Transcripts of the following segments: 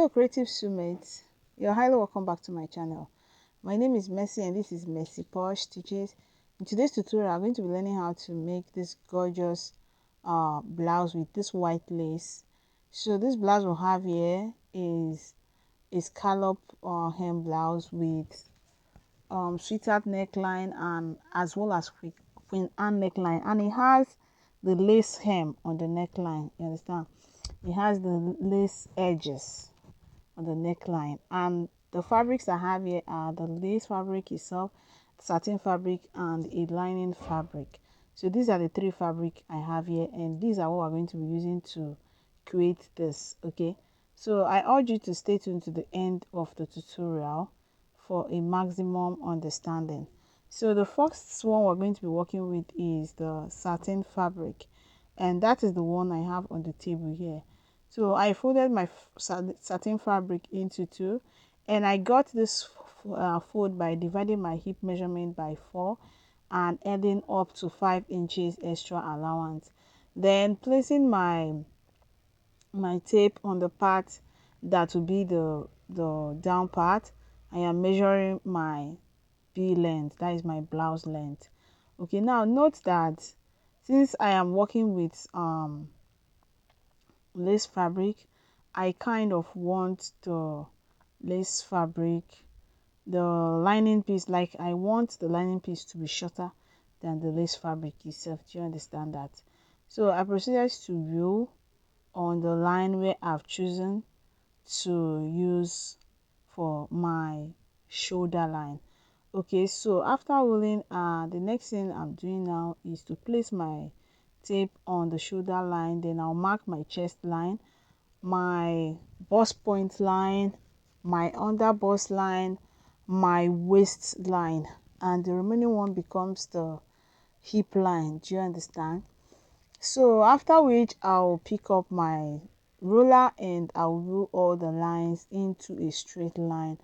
Hello creative soulmates, you're highly welcome back to my channel. My name is Merci and this is Merci Posh Stitches. In today's tutorial I'm going to be learning how to make this gorgeous blouse with this white lace. So this blouse we'll have here is a scallop hem blouse with sweetheart neckline and as well as queen Anne neckline, and it has the lace hem on the neckline. You understand? It has the lace edges on the neckline, and the fabrics I have here are the lace fabric itself, satin fabric, and a lining fabric. So these are the three fabric I have here, and these are what we're going to be using to create this. Okay, so I urge you to stay tuned to the end of the tutorial for a maximum understanding. So the first one we're going to be working with is the satin fabric, and that is the one I have on the table here. So I folded my satin fabric into two, and I got this fold by dividing my hip measurement by 4 and adding up to 5 inches extra allowance, then placing my tape on the part that will be the down part. I am measuring my B length, that is my blouse length. Okay, now note that since I am working with lace fabric, I kind of want the lace fabric, the lining piece, like I want the lining piece to be shorter than the lace fabric itself. Do you understand that? So I proceeded to rule on the line where I've chosen to use for my shoulder line. Okay, so after ruling, the next thing I'm doing now is to place my tape on the shoulder line, then I'll mark my chest line, my bust point line, my under bust line, my waist line, and the remaining one becomes the hip line. Do you understand? So after which I'll pick up my ruler and I'll rule all the lines into a straight line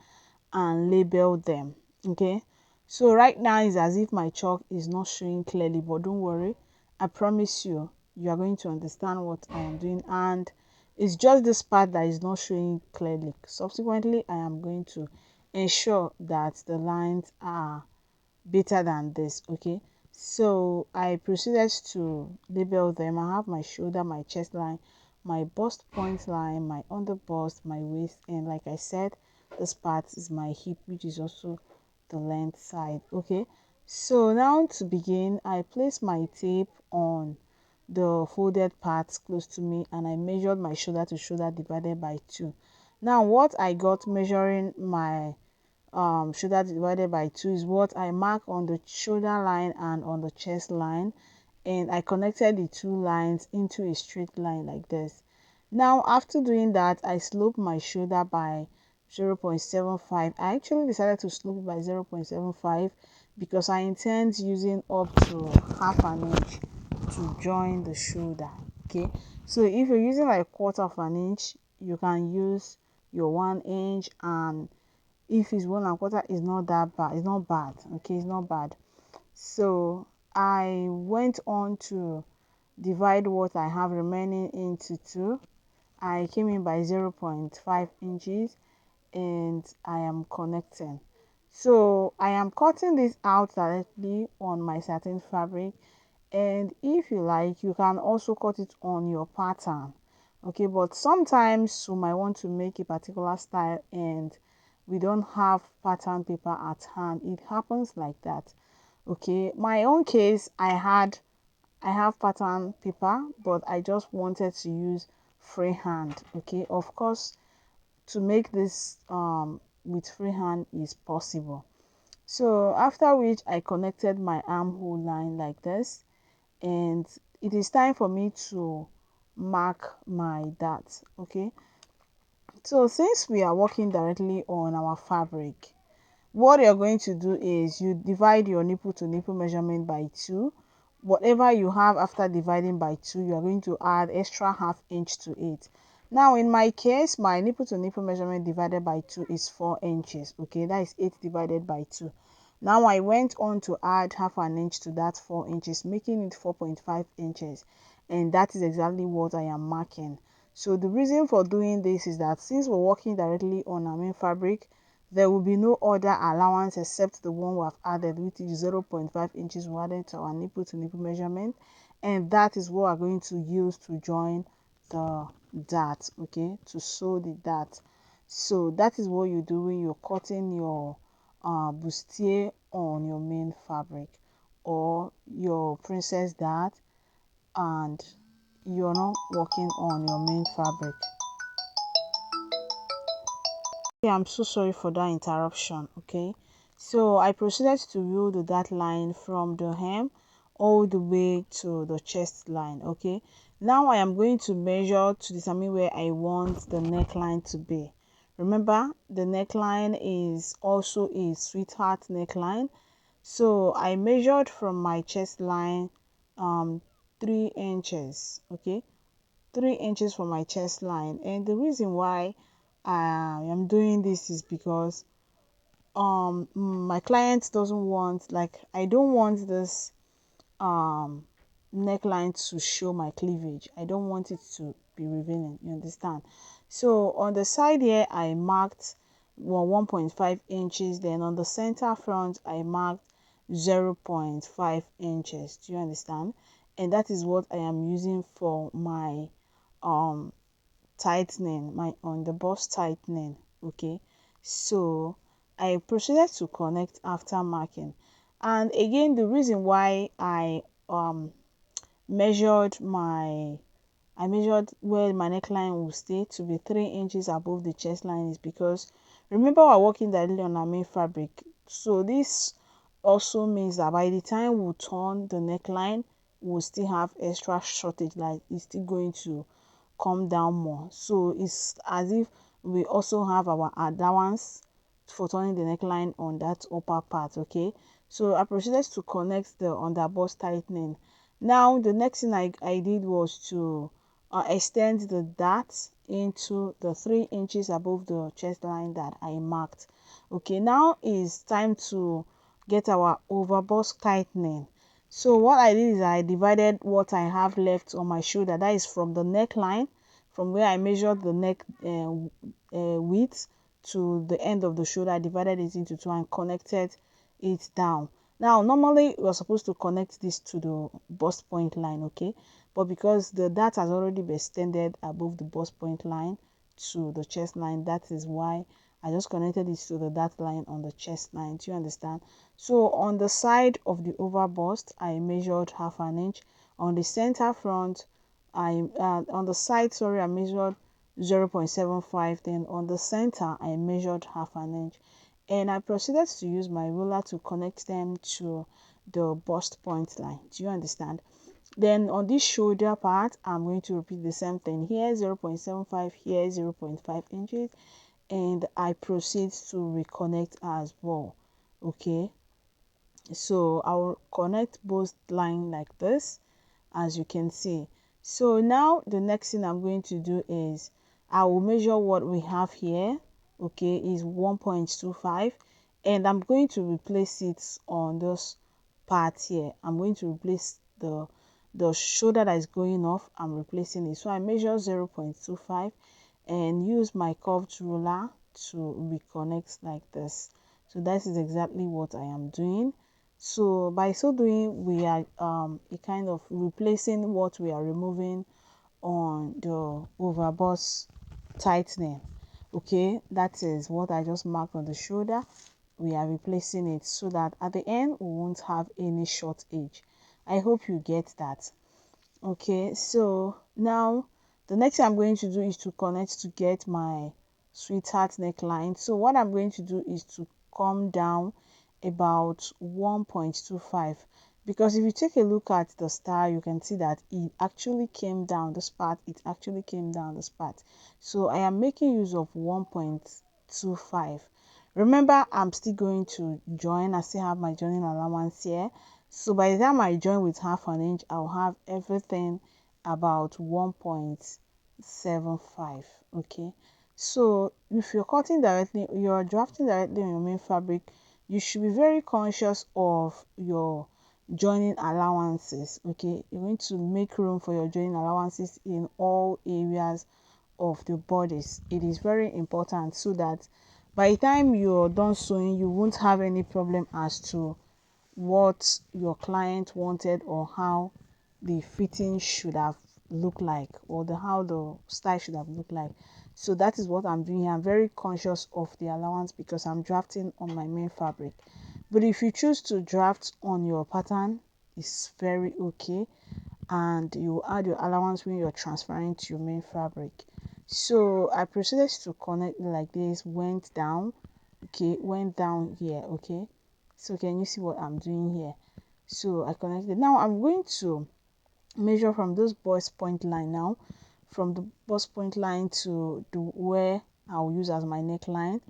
and label them. Okay, so right now it's as if my chalk is not showing clearly, but don't worry, I promise you are going to understand what I am doing, and it's just this part that is not showing clearly. Subsequently I am going to ensure that the lines are better than this. Okay, so I proceeded to label them. I have my shoulder, my chest line, my bust point line, my under bust, my waist, and like I said, this part is my hip, which is also the length side. Okay, so now to begin, I place my tape on the folded parts close to me and I measured my shoulder to shoulder divided by 2. Now what I got measuring my shoulder divided by 2 is what I mark on the shoulder line and on the chest line, and I connected the two lines into a straight line like this. Now after doing that, I slope my shoulder by 0.75. I actually decided to slope it by 0.75 because I intend using up to half an inch to join the shoulder. Okay, so if you're using like quarter of an inch, you can use your 1 inch, and if it's 1 1/4, it's not that bad, it's not bad. Okay, it's not bad. So I went on to divide what I have remaining into 2. I came in by 0.5 inches and I am connecting. So I am cutting this out directly on my satin fabric, and if you like you can also cut it on your pattern. Okay, but sometimes you might want to make a particular style and we don't have pattern paper at hand. It happens like that. Okay, my own case, I have pattern paper, but I just wanted to use freehand. Okay, of course to make this with freehand is possible. So after which I connected my armhole line like this, and it is time for me to mark my dart. Okay, so since we are working directly on our fabric, what you're going to do is you divide your nipple to nipple measurement by 2. Whatever you have after dividing by 2, you are going to add extra half inch to it. Now in my case, my nipple to nipple measurement divided by 2 is 4 inches. Okay, that is 8 divided by 2. Now I went on to add half an inch to that 4 inches, making it 4.5 inches, and that is exactly what I am marking. So the reason for doing this is that since we're working directly on our main fabric, there will be no other allowance except the one we have added, which is 0.5 inches we added to our nipple to nipple measurement, and that is what we're going to use to join the dart, okay, to sew the dart. So that is what you do when you're cutting your bustier on your main fabric or your princess dart and you're not working on your main fabric. Okay, I'm so sorry for that interruption. Okay, so I proceeded to roll the dart line from the hem all the way to the chest line. Okay, now I am going to measure to determine where I want the neckline to be. Remember, the neckline is also a sweetheart neckline, so I measured from my chest line 3 inches. Okay, 3 inches from my chest line, and the reason why I am doing this is because my client doesn't want, like, I don't want this um neckline to show my cleavage. I don't want it to be revealing, you understand? So on the side here I marked 1.5 inches, then on the center front I marked 0.5 inches. Do you understand? And that is what I am using for my um tightening, my on the bust tightening. Okay, so I proceeded to connect after marking. And again, the reason why I measured my I measured where my neckline will stay to be 3 inches above the chest line is because, remember, we're working directly on our main fabric. So this also means that by the time we turn the neckline, we'll still have extra shortage, like it's still going to come down more. So it's as if we also have our allowance for turning the neckline on that upper part. Okay, so I proceeded to connect the underbust tightening. Now the next thing I did was to extend the dart into the 3 inches above the chest line that I marked. Okay, now it's time to get our overbust tightening. So what I did is I divided what I have left on my shoulder, that is from the neckline, from where I measured the neck width to the end of the shoulder. I divided it into two and connected it down. Now normally we're supposed to connect this to the bust point line, okay, but because the dart has already been extended above the bust point line to the chest line, that is why I just connected it to the dart line on the chest line. Do you understand? So on the side of the over bust I measured half an inch. On the center front on the side, sorry, I measured 0.75. Then on the center I measured half an inch, and I proceeded to use my ruler to connect them to the bust point line. Do you understand? Then on this shoulder part I'm going to repeat the same thing. Here 0.75, here 0.5 inches, and I proceed to reconnect as well. Okay, so I'll connect both line like this, as you can see. So now the next thing I'm going to do is I will measure what we have here. Okay, is 1.25, and I'm going to replace it on this part here. I'm going to replace the shoulder that is going off. I'm replacing it. So I measure 0.25 and use my curved ruler to reconnect like this. So that is exactly what I am doing. So by so doing, we are a kind of replacing what we are removing on the overbust tightening. Okay, that is what I just marked on the shoulder. We are replacing it so that at the end we won't have any short edge. I hope you get that. Okay, so now the next thing I'm going to do is to connect to get my sweetheart neckline. So what I'm going to do is to come down about 1.25, because if you take a look at the star you can see that it actually came down this part, so I am making use of 1.25. Remember, I'm still going to join. I still have my joining allowance here, so by the time I join with half an inch I'll have everything about 1.75. okay, so if you're drafting directly on your main fabric, you should be very conscious of your joining allowances. Okay, you're going to make room for your joining allowances in all areas of the bodice. It is very important so that by the time you're done sewing, you won't have any problem as to what your client wanted or how the fitting should have looked like, or the how the style should have looked like. So that is what I'm doing here. I'm very conscious of the allowance because I'm drafting on my main fabric. But if you choose to draft on your pattern, it's very okay, and you add your allowance when you're transferring to your main fabric. So I proceeded to connect like this, went down, okay, went down here, okay. So can you see what I'm doing here? So I connected. Now I'm going to measure from this bust point line now, from the bust point line to the where I'll use as my neckline.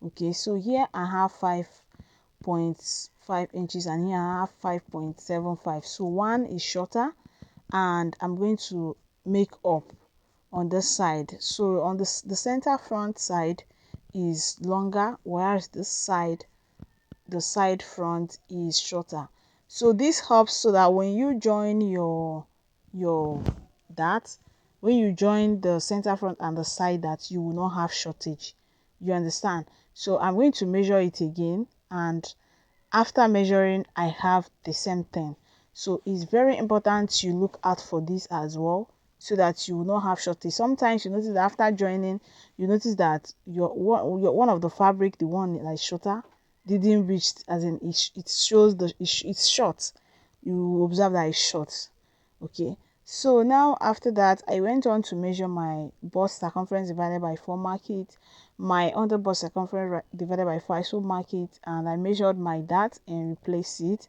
Okay, so here I have 5.5 inches and here I have 5.75. So one is shorter, and I'm going to make up on this side. So on this, the center front side is longer, whereas this side, the side front, is shorter. So this helps so that when you join your that when you join the center front and the side, that you will not have shortage. You understand? So I'm going to measure it again, and after measuring I have the same thing. So it's very important you look out for this as well, so that you will not have shortage. Sometimes you notice that after joining, you notice that your one of the fabric, the one that is shorter, didn't reach, as in it shows it's short. You observe that it's short. Okay, so now after that I went on to measure my bust circumference divided by 4, mark it, my under bust circumference divided by 4, so mark it, and I measured my dart and replace it.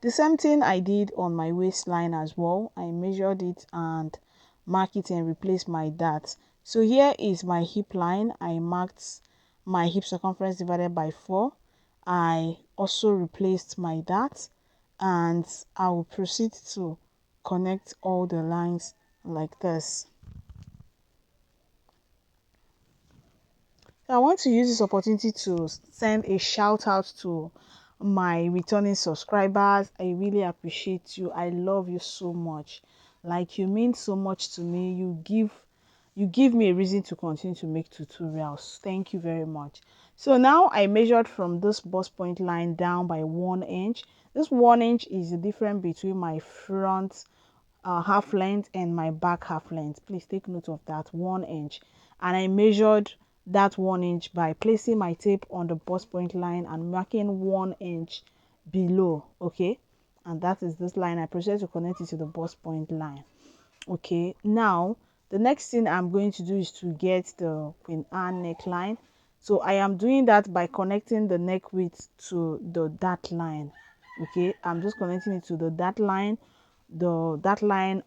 The same thing I did on my waistline as well. I measured it and mark it and replace my dart. So here is my hip line. I marked my hip circumference divided by 4. I also replaced my dart, and I will proceed to connect all the lines like this. I want to use this opportunity to send a shout out to my returning subscribers. I really appreciate you. I love you so much. Like, you mean so much to me. You give me a reason to continue to make tutorials. Thank you very much. So now I measured from this bust point line down by 1 inch. This 1 inch is the difference between my front half length and my back half length. Please take note of that, 1 inch. And I measured that 1 inch by placing my tape on the bust point line and marking 1 inch below. Okay, and that is this line. I proceeded to connect it to the bust point line. Okay, now the next thing I'm going to do is to get the Queen Anne neckline. So I am doing that by connecting the neck width to the dart line. Okay, I'm just connecting it to the dart line,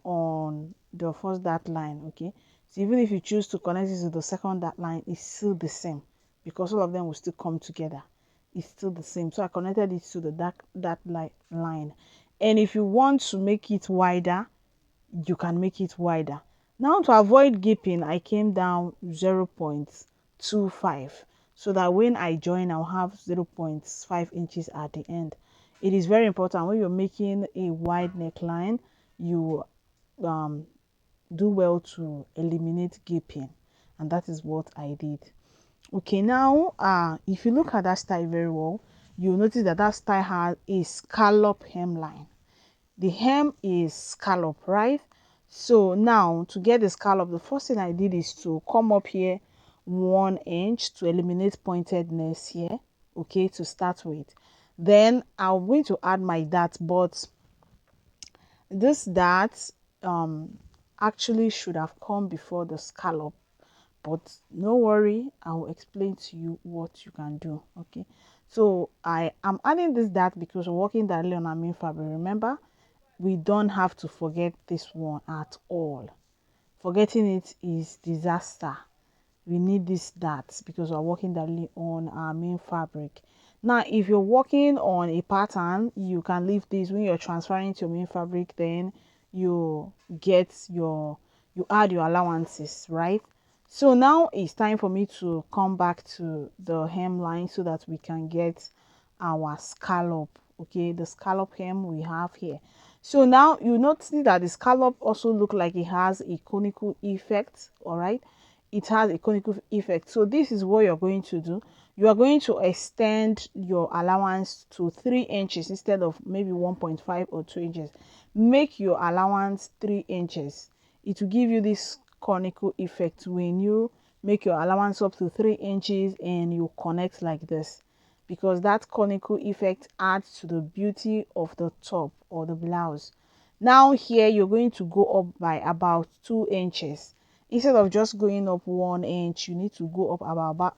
on the first dart line. Okay, so even if you choose to connect it to the second dart line, it's still the same, because all of them will still come together. It's still the same. So I connected it to the dart line, and if you want to make it wider, you can make it wider. Now, to avoid gaping, I came down 0.25, so that when I join, I'll have 0.5 inches at the end. It is very important when you're making a wide neckline, you do well to eliminate gaping, and that is what I did. Okay, now if you look at that style very well, you'll notice that that style has a scallop hemline. The hem is scallop, right? So now to get the scallop, the first thing I did is to come up here 1 inch to eliminate pointedness here, okay, to start with. Then I'm going to add my dart, but this dart actually should have come before the scallop, but no worry, I will explain to you what you can do. Okay, so I am adding this dart because we're working directly on our main fabric. Remember, we don't have to forget this one at all. Forgetting it is disaster. We need this dart because we're working directly on our main fabric. Now, if you're working on a pattern, you can leave this. When you're transferring to your main fabric, then you add your allowances, right? So now it's time for me to come back to the hemline so that we can get our scallop. Okay, the scallop hem we have here. So now you notice that the scallop also look like it has a conical effect. All right, it has a conical effect. So this is what you're going to do. You are going to extend your allowance to 3 inches instead of maybe 1.5 or 2 inches. Make your allowance 3 inches. It will give you this conical effect when you make your allowance up to 3 inches and you connect like this, because that conical effect adds to the beauty of the top or the blouse. Now here you're going to go up by about 2 inches. Instead of just going up 1 inch, you need to go up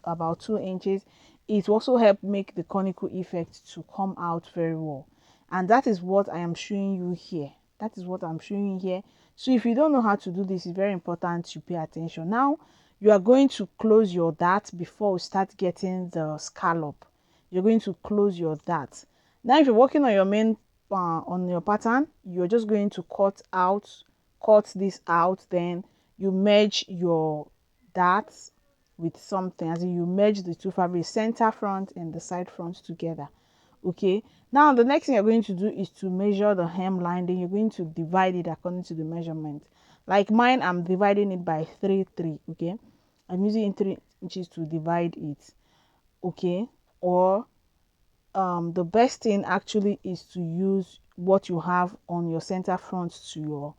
about 2 inches. It also help make the conical effect to come out very well. And that is what I am showing you here. That is what I'm showing you here. So if you don't know how to do this, it's very important you pay attention. Now you are going to close your dart before we start getting the scallop. You're going to close your dart. Now if you're working on your main on your pattern, you're just going to cut this out, then you merge your darts with something, as in you merge the two fabrics, center front and the side front together. Okay, now the next thing you're going to do is to measure the hemline. Then you're going to divide it according to the measurement. Like mine, I'm dividing it by 3 okay, I'm using 3 inches to divide it. Okay, or the best thing actually is to use what you have on your center front to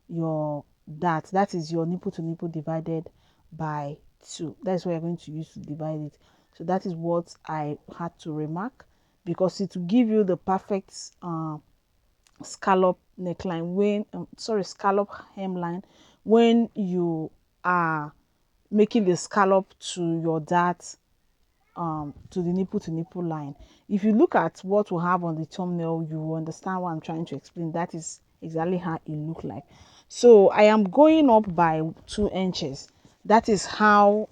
your dart. That is your nipple to nipple divided by 2. That's what you're going to use to divide it. So that is what I had to remark, because it will give you the perfect scallop neckline when scallop hemline when you are making the scallop to your dart, to the nipple to nipple line. If you look at what we have on the thumbnail, you will understand what I'm trying to explain. That is exactly how it look like. So I am going up by 2 inches. That is how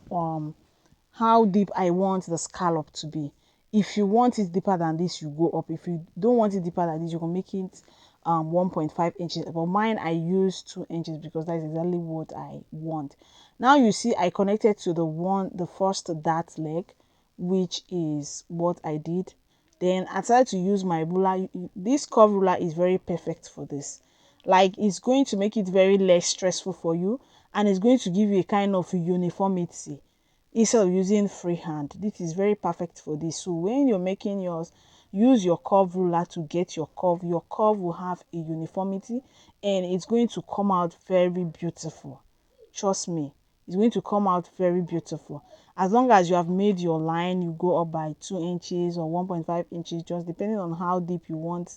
deep I want the scallop to be. If you want it deeper than this, you go up. If you don't want it deeper than this, you can make it 1.5 inches. But mine, I use 2 inches because that's exactly what I want. Now you see I connected to the first dart leg, which is what I did. Then I decided to use my ruler. This curve ruler is very perfect for this. Like, it's going to make it very less stressful for you, and it's going to give you a kind of uniformity instead of using freehand. This is very perfect for this. So when you're making yours, use your curve ruler to get your curve. Your curve will have a uniformity and it's going to come out very beautiful. Trust me, it's going to come out very beautiful. As long as you have made your line, you go up by 2 inches or 1.5 inches, just depending on how deep you want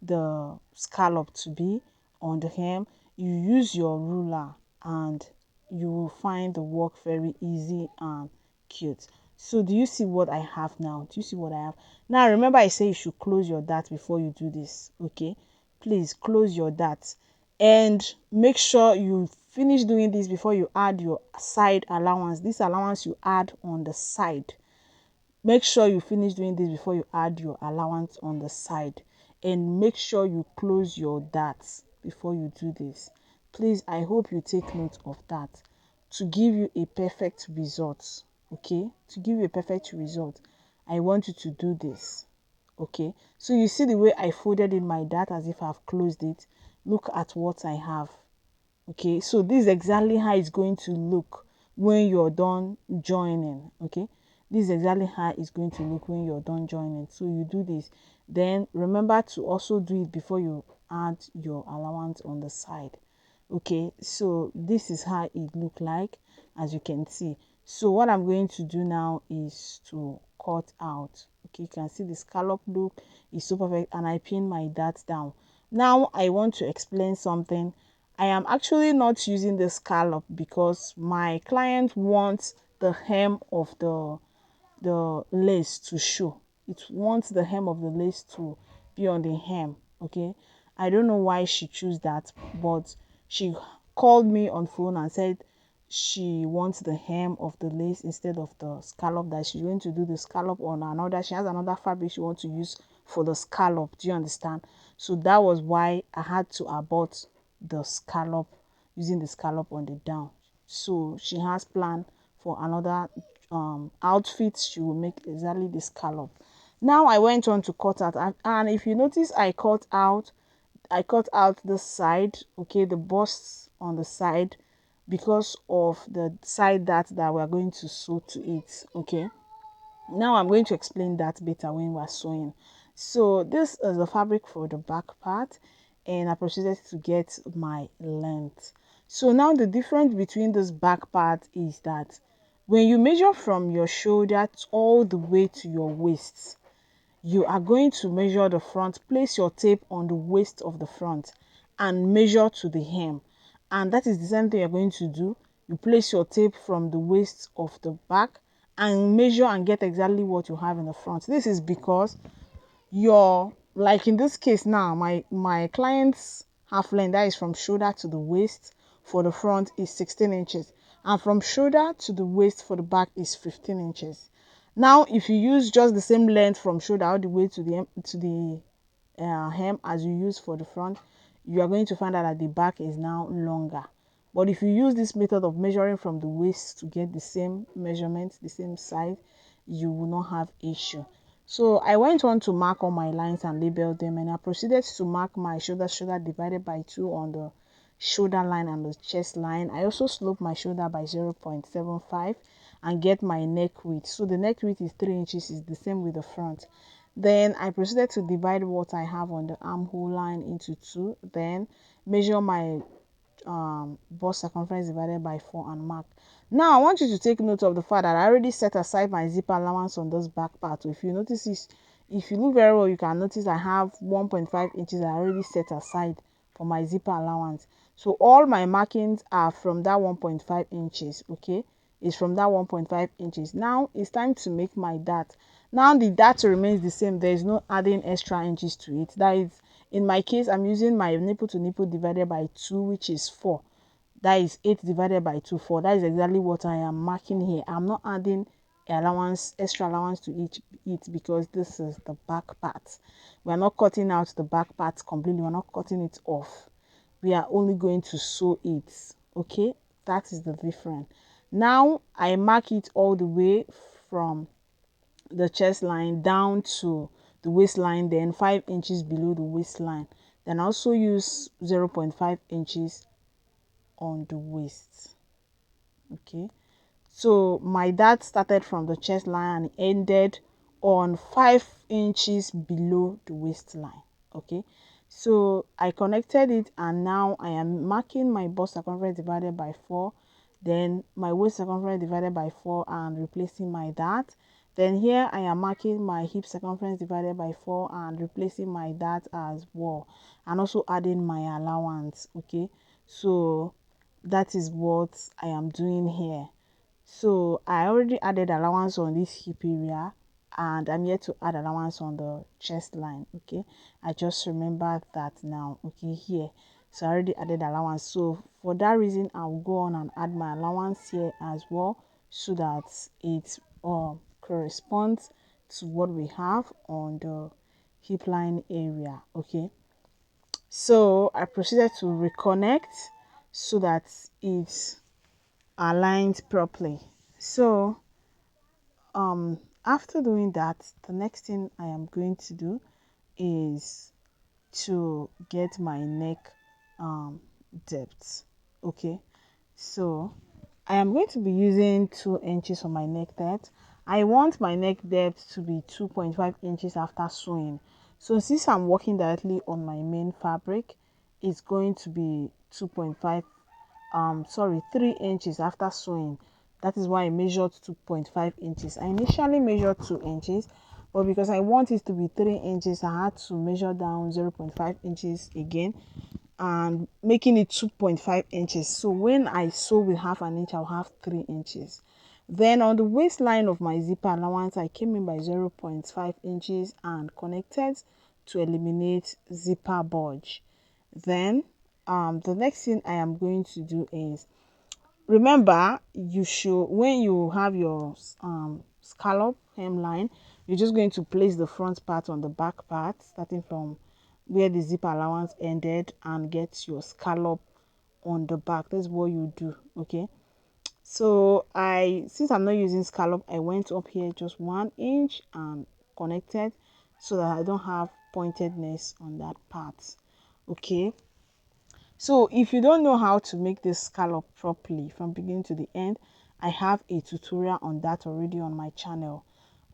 the scallop to be on the hem. You use your ruler and you will find the work very easy and cute. So do you see what I have now? Do you see what I have now? Remember I say you should close your dart before you do this. Okay, please close your dart and make sure you finish doing this before you add your side allowance. This allowance you add on the side, make sure you finish doing this before you add your allowance on the side, and make sure you close your darts before you do this. Please, I hope you take note of that to give you a perfect result. Okay, to give you a perfect result, I want you to do this. Okay, so you see the way I folded in my dart as if I've closed it. Look at what I have. Okay, so this is exactly how it's going to look when you're done joining. Okay, this is exactly how it's going to look when you're done joining. So you do this, then remember to also do it before you add your allowance on the side. Okay, so this is how it look like, as you can see. So what I'm going to do now is to cut out. Okay, you can see the scallop look is so perfect, and I pin my dart down. Now I want to explain something. I am actually not using the scallop because my client wants the hem of the lace to show. It wants the hem of the lace to be on the hem. Okay, I don't know why she chose that, but she called me on phone and said she wants the hem of the lace instead of the scallop, that she's going to do the scallop on another. She has another fabric she wants to use for the scallop. Do you understand? So that was why I had to abort the scallop, using the scallop on the down. So she has planned for another outfit. She will make exactly the scallop. Now I went on to cut out, and if you notice, I cut out the side. Okay, the bust on the side, because of the side that we're going to sew to it. Okay, now I'm going to explain that better when we're sewing. So this is the fabric for the back part, and I proceeded to get my length. So now the difference between this back part is that when you measure from your shoulder all the way to your waist, you are going to measure the front. Place your tape on the waist of the front and measure to the hem, and that is the same thing you're going to do. You place your tape from the waist of the back and measure and get exactly what you have in the front. This is because your, like in this case now, my client's half length, that is from shoulder to the waist for the front, is 16 inches, and from shoulder to the waist for the back is 15 inches. Now if you use just the same length from shoulder all the way to the hem as you use for the front, you are going to find out that the back is now longer. But if you use this method of measuring from the waist to get the same measurement, the same size, you will not have issue. So I went on to mark all my lines and label them, and I proceeded to mark my shoulder divided by 2 on the shoulder line and the chest line. I also slope my shoulder by 0.75 and get my neck width. So the neck width is 3 inches, is the same with the front. Then I proceeded to divide what I have on the armhole line into 2, then measure my bust circumference divided by 4 and mark. Now I want you to take note of the fact that I already set aside my zipper allowance on this back part. So if you notice this, if you look very well, you can notice I have 1.5 inches I already set aside for my zipper allowance. So all my markings are from that 1.5 inches. Okay, it's from that 1.5 inches. Now it's time to make my dart. Now the dart remains the same. There is no adding extra inches to it. That is, in my case, I'm using my nipple to nipple divided by 2, which is 4. That is 8 divided by 2, 4. That is exactly what I am marking here. I'm not adding extra allowance to it because this is the back part. We are not cutting out the back part completely. We're not cutting it off. We are only going to sew it. Okay, that is the difference. Now I mark it all the way from the chest line down to the waistline, then 5 inches below the waistline. Then also use 0.5 inches on the waist. Okay, so my dart started from the chest line and ended on 5 inches below the waistline. Okay, so I connected it, and now I am marking my bust circumference divided by 4, then my waist circumference divided by 4 and replacing my dart. Then here I am marking my hip circumference divided by 4 and replacing my dart as well, and also adding my allowance. Okay, so that is what I am doing here. So I already added allowance on this hip area, and I'm yet to add allowance on the chest line. Okay, I just remembered that now. Okay, here, so I already added allowance. So for that reason, I'll go on and add my allowance here as well, so that it corresponds to what we have on the hip line area. Okay, so I proceeded to reconnect so that it's aligned properly. So after doing that, the next thing I am going to do is to get my neck depth. Okay, so I am going to be using 2 inches for my neck depth. I want my neck depth to be 2.5 inches after sewing. So since I'm working directly on my main fabric, it's going to be 3 inches after sewing. That is why I measured 2.5 inches. I initially measured 2 inches, but because I want it to be 3 inches, I had to measure down 0.5 inches again and making it 2.5 inches. So when I sew with half an inch, I'll have 3 inches. Then on the waistline of my zipper allowance, I came in by 0.5 inches and connected to eliminate zipper bulge. Then the next thing I am going to do is, remember, you should, when you have your scallop hemline, you're just going to place the front part on the back part, starting from where the zipper allowance ended, and get your scallop on the back. That's what you do. Okay, so since I'm not using scallop, I went up here just 1 inch and connected so that I don't have pointedness on that part. Okay, So if you don't know how to make this scallop properly from beginning to the end, I have a tutorial on that already on my channel,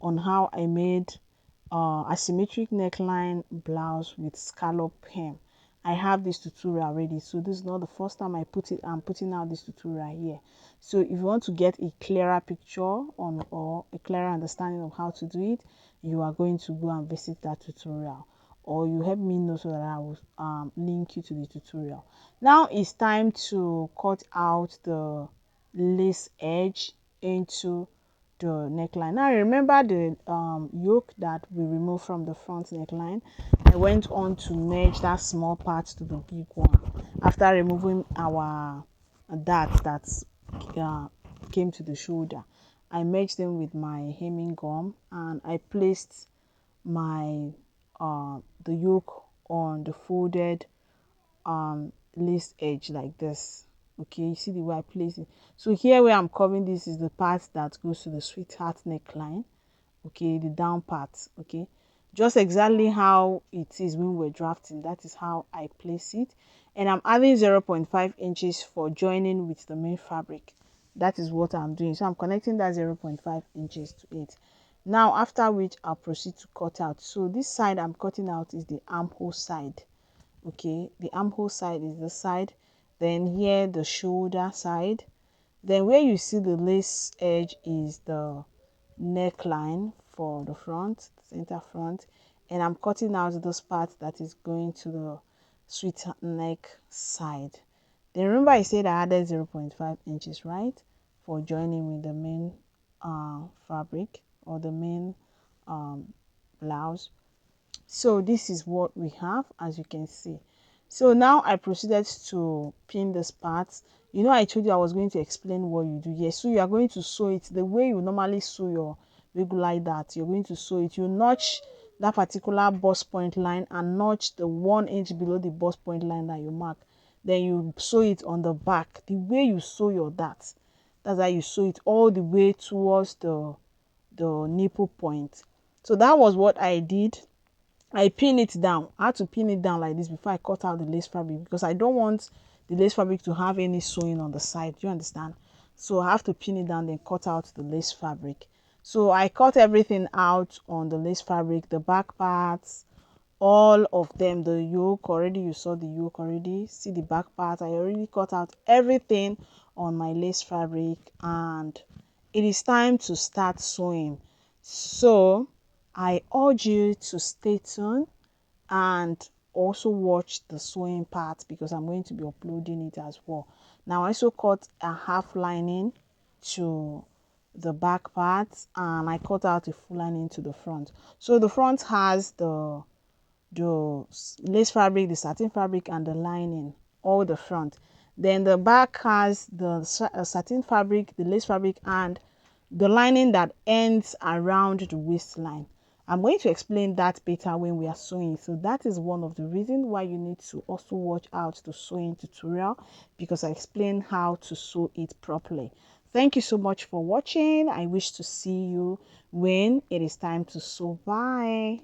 on how I made asymmetric neckline blouse with scallop hem. I have this tutorial ready, so this is not the first time I'm putting out this tutorial here. So if you want to get a clearer picture on, or a clearer understanding of how to do it, you are going to go and visit that tutorial, or you help me know so that I will link you to the tutorial. Now it's time to cut out the lace edge into the neckline. Now remember the yoke that we removed from the front neckline. I went on to merge that small part to the big one after removing our that came to the shoulder. I merged them with my hemming gum, and I placed my the yoke on the folded lace edge like this. Okay, you see the way I place it. So here where I'm covering, this is the part that goes to the sweetheart neckline. Okay, the down part. Okay, just exactly how it is when we're drafting, that is how I place it. And I'm adding 0.5 inches for joining with the main fabric. That is what I'm doing. So I'm connecting that 0.5 inches to it. Now after which I'll proceed to cut out. So this side I'm cutting out is the armhole side. Okay, the armhole side is the side, then here the shoulder side, then where you see the lace edge is the neckline for the front, center front, and I'm cutting out this part that is going to the sweet neck side. Then remember I said I added 0.5 inches, right, for joining with the main fabric, or the main blouse. So this is what we have, as you can see. So now I proceeded to pin this part. You know, I told you I was going to explain what you do here. So you are going to sew it the way you normally sew your wig like that. You're going to sew it. You notch that particular bust point line and notch the 1 inch below the bust point line that you mark. Then you sew it on the back. The way you sew your dart, that's how you sew it all the way towards the nipple point. So that was what I did. I pin it down. I had to pin it down like this before I cut out the lace fabric, because I don't want the lace fabric to have any sewing on the side. Do you understand? So I have to pin it down, then cut out the lace fabric. So I cut everything out on the lace fabric, the back parts, all of them, the yoke already, you saw the yoke already. See the back part, I already cut out everything on my lace fabric, and it is time to start sewing. So I urge you to stay tuned and also watch the sewing part, because I'm going to be uploading it as well. Now I also cut a half lining to the back part, and I cut out a full lining to the front. So the front has the lace fabric, the satin fabric, and the lining, all the front. Then the back has the satin fabric, the lace fabric, and the lining that ends around the waistline. I'm going to explain that better when we are sewing. So that is one of the reasons why you need to also watch out the sewing tutorial, because I explain how to sew it properly. Thank you so much for watching. I wish to see you when it is time to sew. Bye.